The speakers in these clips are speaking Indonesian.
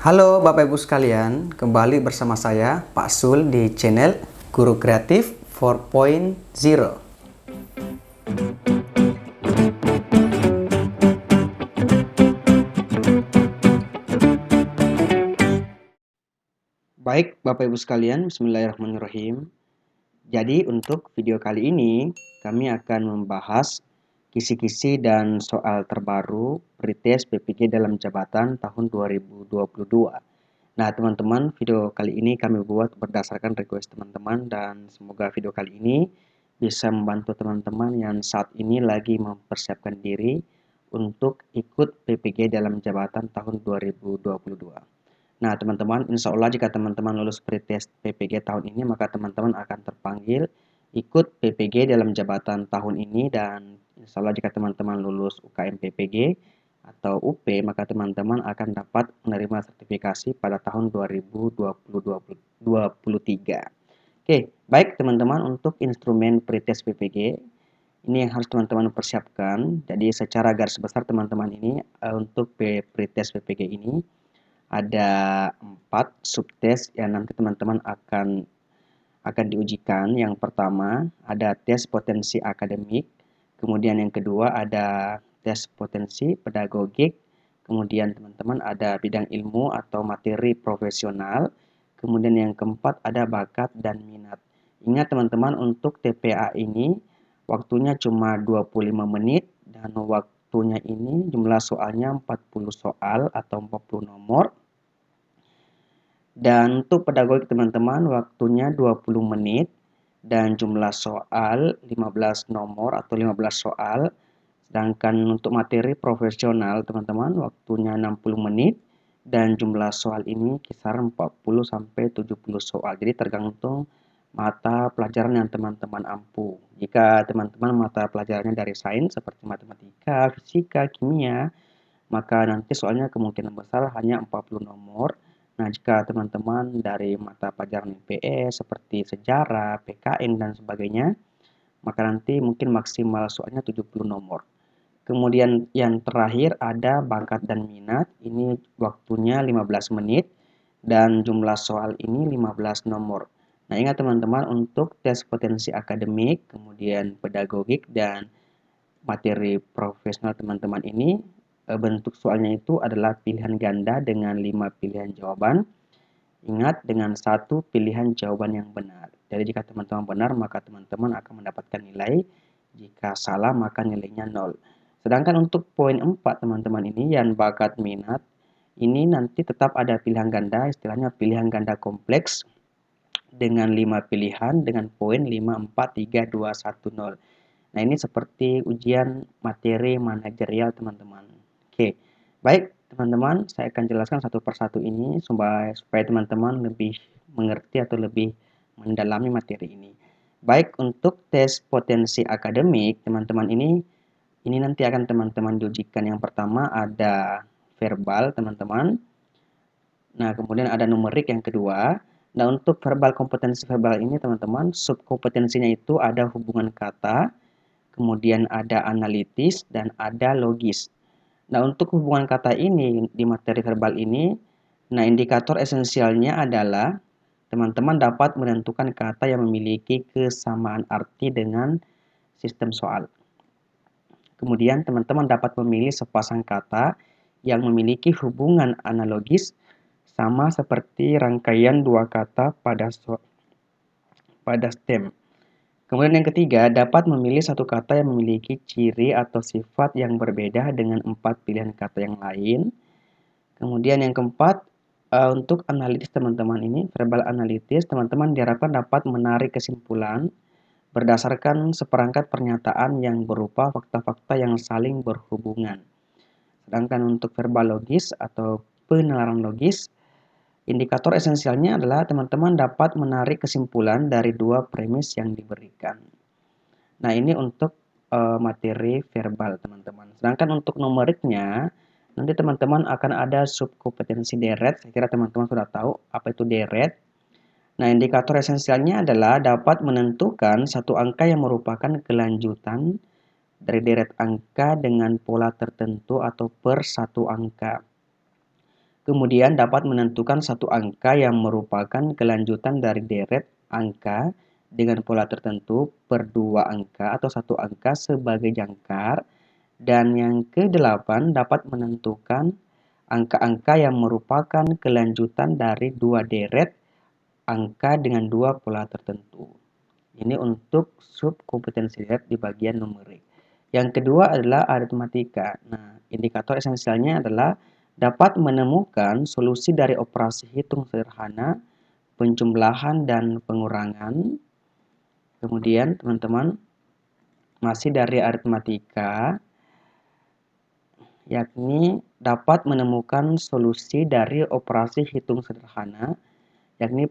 Halo Bapak Ibu sekalian, kembali bersama saya Pak Sul di channel Guru Kreatif 4.0. Baik Bapak Ibu sekalian, Bismillahirrahmanirrahim. Jadi untuk video kali ini kami akan membahas kisi-kisi dan soal terbaru pretest PPG dalam jabatan tahun 2022. Nah teman-teman, video kali ini kami buat berdasarkan request teman-teman dan semoga video kali ini bisa membantu teman-teman yang saat ini lagi mempersiapkan diri untuk ikut PPG dalam jabatan tahun 2022. Nah teman-teman, insya Allah jika teman-teman lulus pretest PPG tahun ini maka teman-teman akan terpanggil ikut PPG dalam jabatan tahun ini, dan insya Allah jika teman-teman lulus UKM PPG atau UP maka teman-teman akan dapat menerima sertifikasi pada tahun 2023. Oke, baik teman-teman, untuk instrumen pretest PPG ini yang harus teman-teman persiapkan. Jadi secara garis besar teman-teman ini untuk pretest PPG ini ada 4 subtes yang nanti teman-teman akan diujikan. Yang pertama ada tes potensi akademik, kemudian yang kedua ada tes potensi pedagogik, kemudian teman-teman ada bidang ilmu atau materi profesional, kemudian yang keempat ada bakat dan minat. Ingat teman-teman, untuk TPA ini waktunya cuma 25 menit dan waktunya ini jumlah soalnya 40 soal atau 40 nomor. Dan untuk pedagogik teman-teman waktunya 20 menit dan jumlah soal 15 nomor atau 15 soal. Sedangkan untuk materi profesional teman-teman waktunya 60 menit dan jumlah soal ini kisaran 40 sampai 70 soal. Jadi tergantung mata pelajaran yang teman-teman ampu. Jika teman-teman mata pelajarannya dari sains seperti matematika, fisika, kimia, maka nanti soalnya kemungkinan besar hanya 40 nomor. Nah, jika teman-teman dari mata pelajaran IPS seperti sejarah, PKN, dan sebagainya, maka nanti mungkin maksimal soalnya 70 nomor. Kemudian yang terakhir ada bakat dan minat, ini waktunya 15 menit dan jumlah soal ini 15 nomor. Nah, ingat teman-teman, untuk tes potensi akademik, kemudian pedagogik, dan materi profesional teman-teman ini bentuk soalnya itu adalah pilihan ganda dengan 5 pilihan jawaban. Ingat, dengan satu pilihan jawaban yang benar. Jadi jika teman-teman benar maka teman-teman akan mendapatkan nilai, jika salah maka nilainya 0. Sedangkan untuk poin 4 teman-teman ini yang bakat minat, ini nanti tetap ada pilihan ganda, istilahnya pilihan ganda kompleks dengan 5 pilihan dengan poin 5, 4, 3, 2, 1, 0. Nah, ini seperti ujian materi manajerial teman-teman. Oke, baik teman-teman, saya akan jelaskan satu persatu ini supaya teman-teman lebih mengerti atau lebih mendalami materi ini. Baik, untuk tes potensi akademik teman-teman ini nanti akan teman-teman diujikan. Yang pertama ada verbal teman-teman. Nah, kemudian ada numerik yang kedua. Nah, untuk kompetensi verbal ini teman-teman, subkompetensinya itu ada hubungan kata, kemudian ada analitis, dan ada logis. Nah, untuk hubungan kata ini di materi verbal ini, nah indikator esensialnya adalah teman-teman dapat menentukan kata yang memiliki kesamaan arti dengan sistem soal. Kemudian teman-teman dapat memilih sepasang kata yang memiliki hubungan analogis sama seperti rangkaian dua kata pada stem. Kemudian yang ketiga, dapat memilih satu kata yang memiliki ciri atau sifat yang berbeda dengan 4 pilihan kata yang lain. Kemudian yang keempat, untuk analitis teman-teman ini, verbal analitis, teman-teman diharapkan dapat menarik kesimpulan berdasarkan seperangkat pernyataan yang berupa fakta-fakta yang saling berhubungan. Sedangkan untuk verbal logis atau penalaran logis, indikator esensialnya adalah teman-teman dapat menarik kesimpulan dari dua premis yang diberikan. Nah, ini untuk materi verbal teman-teman. Sedangkan untuk numeriknya, nanti teman-teman akan ada subkompetensi deret. Saya kira teman-teman sudah tahu apa itu deret. Nah, indikator esensialnya adalah dapat menentukan satu angka yang merupakan kelanjutan dari deret angka dengan pola tertentu atau per satu angka. Kemudian dapat menentukan satu angka yang merupakan kelanjutan dari deret angka dengan pola tertentu per dua angka atau satu angka sebagai jangkar. Dan yang ke-8 dapat menentukan angka-angka yang merupakan kelanjutan dari dua deret angka dengan dua pola tertentu. Ini untuk subkompetensi deret di bagian numerik. Yang kedua adalah aritmatika. Nah, indikator esensialnya adalah dapat menemukan solusi dari operasi hitung sederhana, penjumlahan dan pengurangan. Kemudian teman-teman masih dari aritmatika, yakni dapat menemukan solusi dari operasi hitung sederhana, yakni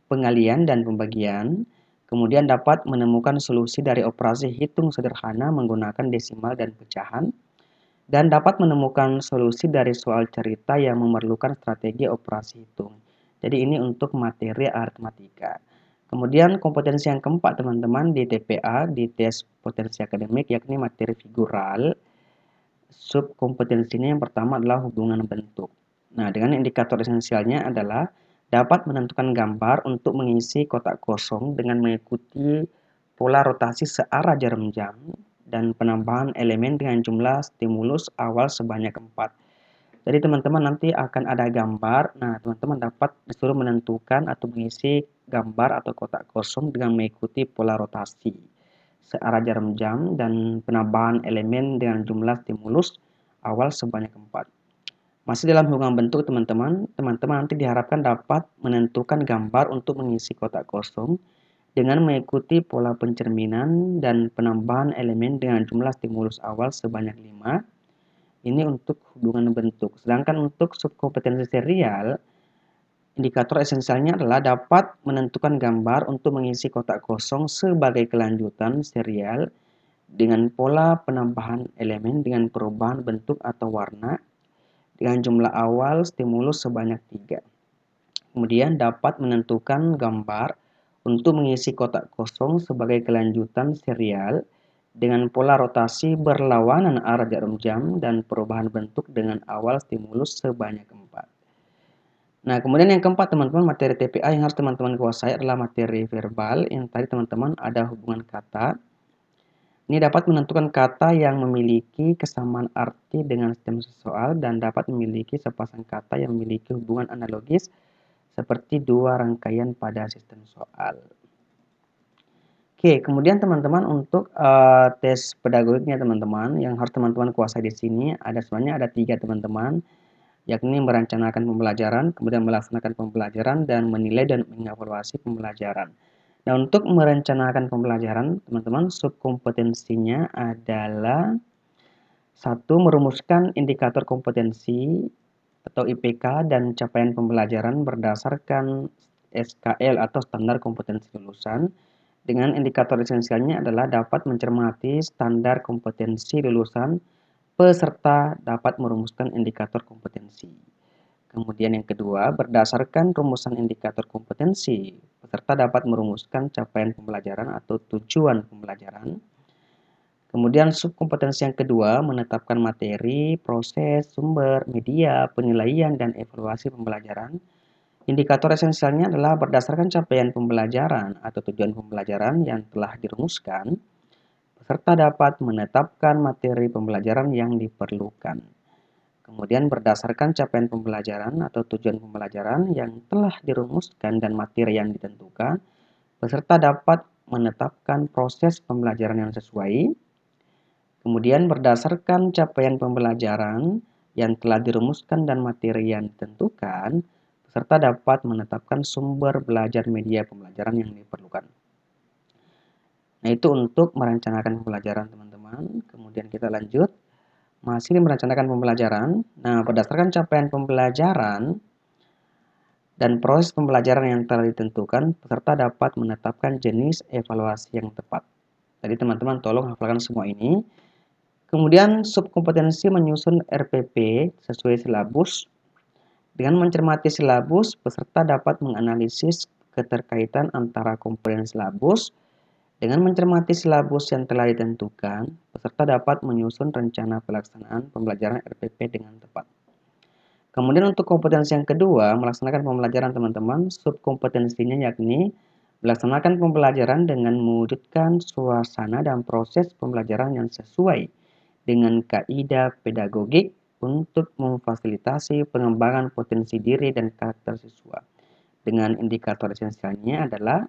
pengalian dan pembagian. Kemudian dapat menemukan solusi dari operasi hitung sederhana menggunakan desimal dan pecahan. Dan dapat menemukan solusi dari soal cerita yang memerlukan strategi operasi hitung. Jadi ini untuk materi aritmatika. Kemudian kompetensi yang keempat teman-teman di TPA, di tes potensi akademik, yakni materi figural. Subkompetensinya yang pertama adalah hubungan bentuk. Nah, dengan indikator esensialnya adalah dapat menentukan gambar untuk mengisi kotak kosong dengan mengikuti pola rotasi searah jarum jam dan penambahan elemen dengan jumlah stimulus awal sebanyak 4. Jadi teman-teman nanti akan ada gambar. Nah, teman-teman dapat disuruh menentukan atau mengisi gambar atau kotak kosong dengan mengikuti pola rotasi searah jarum jam dan penambahan elemen dengan jumlah stimulus awal sebanyak 4. Masih dalam hubungan bentuk teman-teman nanti diharapkan dapat menentukan gambar untuk mengisi kotak kosong dengan mengikuti pola pencerminan dan penambahan elemen dengan jumlah stimulus awal sebanyak 5. Ini untuk hubungan bentuk. Sedangkan untuk subkompetensi serial, indikator esensialnya adalah dapat menentukan gambar untuk mengisi kotak kosong sebagai kelanjutan serial dengan pola penambahan elemen dengan perubahan bentuk atau warna dengan jumlah awal stimulus sebanyak 3. Kemudian dapat menentukan gambar untuk mengisi kotak kosong sebagai kelanjutan serial dengan pola rotasi berlawanan arah jarum jam dan perubahan bentuk dengan awal stimulus sebanyak 4. Nah, kemudian yang keempat teman-teman, materi TPA yang harus teman-teman kuasai adalah materi verbal. Yang tadi teman-teman ada hubungan kata. Ini dapat menentukan kata yang memiliki kesamaan arti dengan sistem soal dan dapat memiliki sepasang kata yang memiliki hubungan analogis seperti dua rangkaian pada sistem soal. Oke, kemudian teman-teman untuk tes pedagogiknya teman-teman yang harus teman-teman kuasai di sini sebenarnya ada 3 teman-teman, yakni merencanakan pembelajaran, kemudian melaksanakan pembelajaran dan menilai dan mengevaluasi pembelajaran. Nah, untuk merencanakan pembelajaran, teman-teman, subkompetensinya adalah 1. Merumuskan indikator kompetensi atau IPK dan capaian pembelajaran berdasarkan SKL atau standar kompetensi lulusan. Dengan indikator esensialnya adalah dapat mencermati standar kompetensi lulusan peserta dapat merumuskan indikator kompetensi. Kemudian yang kedua, berdasarkan rumusan indikator kompetensi, peserta dapat merumuskan capaian pembelajaran atau tujuan pembelajaran. Kemudian subkompetensi yang kedua, menetapkan materi, proses, sumber, media, penilaian, dan evaluasi pembelajaran. Indikator esensialnya adalah berdasarkan capaian pembelajaran atau tujuan pembelajaran yang telah dirumuskan, peserta dapat menetapkan materi pembelajaran yang diperlukan. Kemudian berdasarkan capaian pembelajaran atau tujuan pembelajaran yang telah dirumuskan dan materi yang ditentukan, peserta dapat menetapkan proses pembelajaran yang sesuai. Kemudian berdasarkan capaian pembelajaran yang telah dirumuskan dan materi yang ditentukan, peserta dapat menetapkan sumber belajar media pembelajaran yang diperlukan. Nah, itu untuk merencanakan pembelajaran teman-teman. Kemudian kita lanjut. Masih merencanakan pembelajaran. Nah, berdasarkan capaian pembelajaran dan proses pembelajaran yang telah ditentukan, peserta dapat menetapkan jenis evaluasi yang tepat. Jadi teman-teman tolong hafalkan semua ini. Kemudian subkompetensi menyusun RPP sesuai silabus. Dengan mencermati silabus, peserta dapat menganalisis keterkaitan antara komponen silabus. Dengan mencermati silabus yang telah ditentukan, peserta dapat menyusun rencana pelaksanaan pembelajaran RPP dengan tepat. Kemudian untuk kompetensi yang kedua, melaksanakan pembelajaran teman-teman, subkompetensinya yakni melaksanakan pembelajaran dengan mewujudkan suasana dan proses pembelajaran yang sesuai dengan kaidah pedagogik untuk memfasilitasi pengembangan potensi diri dan karakter siswa. Dengan indikator esensialnya adalah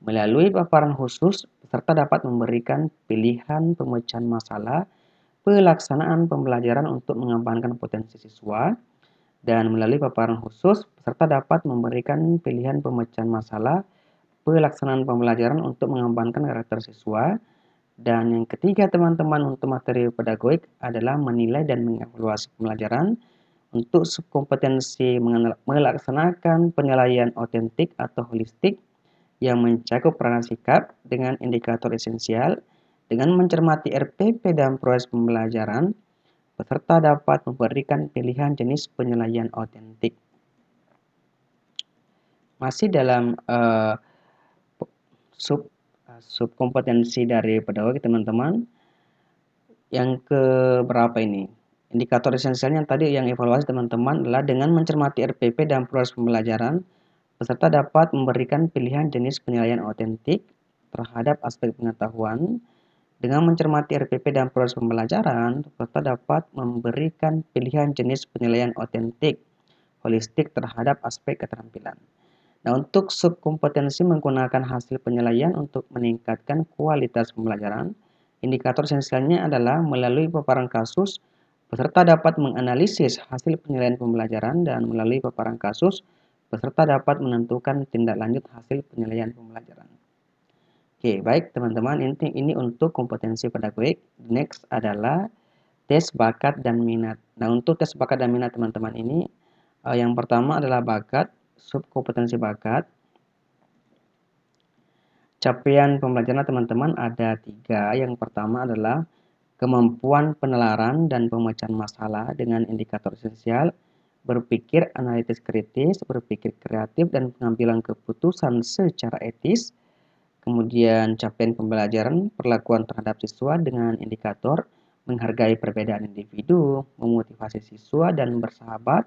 melalui paparan khusus, peserta dapat memberikan pilihan pemecahan masalah, pelaksanaan pembelajaran untuk mengembangkan potensi siswa, dan melalui paparan khusus, peserta dapat memberikan pilihan pemecahan masalah, pelaksanaan pembelajaran untuk mengembangkan karakter siswa, dan yang ketiga teman-teman untuk materi pedagogik adalah menilai dan mengevaluasi pembelajaran untuk subkompetensi melaksanakan penilaian otentik atau holistik yang mencakup peranan sikap dengan indikator esensial. Dengan mencermati RPP dan proses pembelajaran, peserta dapat memberikan pilihan jenis penilaian otentik. Masih dalam subkompetensi dari pedagogik teman-teman, yang ke berapa ini? Indikator esensialnya yang tadi yang evaluasi teman-teman adalah dengan mencermati RPP dan proses pembelajaran, peserta dapat memberikan pilihan jenis penilaian otentik terhadap aspek pengetahuan. Dengan mencermati RPP dan proses pembelajaran, peserta dapat memberikan pilihan jenis penilaian otentik holistik terhadap aspek keterampilan. Nah, untuk subkompetensi menggunakan hasil penilaian untuk meningkatkan kualitas pembelajaran, indikator esensialnya adalah melalui paparan kasus, peserta dapat menganalisis hasil penilaian pembelajaran dan melalui paparan kasus, peserta dapat menentukan tindak lanjut hasil penilaian pembelajaran. Oke, baik teman-teman, ini untuk kompetensi pedagogik. Next adalah tes bakat dan minat. Nah, untuk tes bakat dan minat teman-teman ini, yang pertama adalah bakat, subkompetensi bakat. Capaian pembelajaran teman-teman ada 3. Yang pertama adalah kemampuan penalaran dan pemecahan masalah dengan indikator esensial, berpikir analitis kritis, berpikir kreatif, dan pengambilan keputusan secara etis. Kemudian capaian pembelajaran perlakuan terhadap siswa dengan indikator menghargai perbedaan individu, memotivasi siswa, dan bersahabat.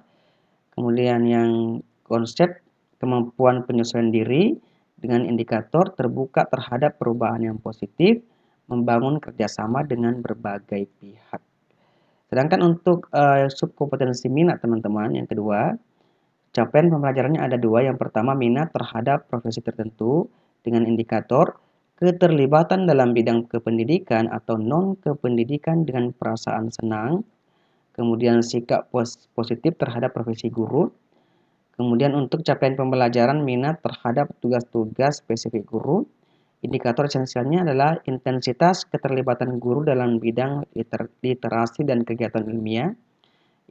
Kemudian yang konsep kemampuan penyesuaian diri dengan indikator terbuka terhadap perubahan yang positif, membangun kerjasama dengan berbagai pihak. Sedangkan untuk subkompetensi minat teman-teman, yang kedua, capaian pembelajarannya ada 2. Yang pertama, minat terhadap profesi tertentu dengan indikator keterlibatan dalam bidang kependidikan atau non-kependidikan dengan perasaan senang. Kemudian sikap positif terhadap profesi guru. Kemudian untuk capaian pembelajaran minat terhadap tugas-tugas spesifik guru. Indikator esensialnya adalah intensitas keterlibatan guru dalam bidang literasi dan kegiatan ilmiah,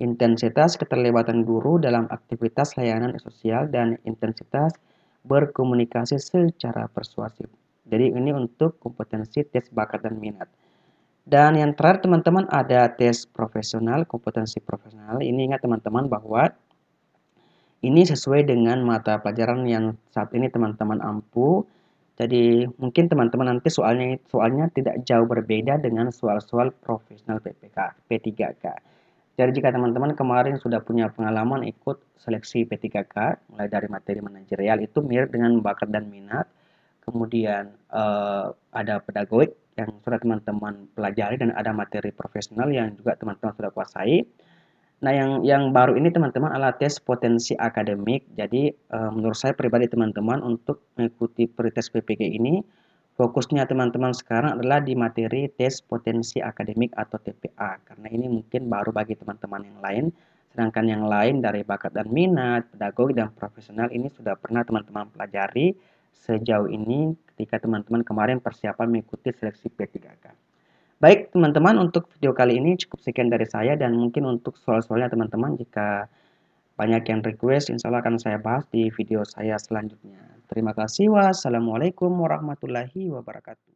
intensitas keterlibatan guru dalam aktivitas layanan sosial, dan intensitas berkomunikasi secara persuasif. Jadi ini untuk kompetensi tes bakat dan minat. Dan yang terakhir teman-teman ada tes profesional, kompetensi profesional. Ini ingat teman-teman bahwa ini sesuai dengan mata pelajaran yang saat ini teman-teman ampu. Jadi mungkin teman-teman nanti soalnya tidak jauh berbeda dengan soal-soal profesional PPK, P3K. Jadi jika teman-teman kemarin sudah punya pengalaman ikut seleksi P3K, mulai dari materi manajerial itu mirip dengan bakat dan minat. Kemudian ada pedagogik yang sudah teman-teman pelajari dan ada materi profesional yang juga teman-teman sudah kuasai. Nah, yang baru ini teman-teman adalah tes potensi akademik. Jadi menurut saya pribadi teman-teman untuk mengikuti pretest PPG ini, fokusnya teman-teman sekarang adalah di materi tes potensi akademik atau TPA. Karena ini mungkin baru bagi teman-teman yang lain. Sedangkan yang lain dari bakat dan minat, pedagogik dan profesional ini sudah pernah teman-teman pelajari sejauh ini ketika teman-teman kemarin persiapan mengikuti seleksi P3K. Baik teman-teman, untuk video kali ini cukup sekian dari saya, dan mungkin untuk soal-soalnya teman-teman jika banyak yang request, insya Allah akan saya bahas di video saya selanjutnya. Terima kasih. Wassalamualaikum warahmatullahi wabarakatuh.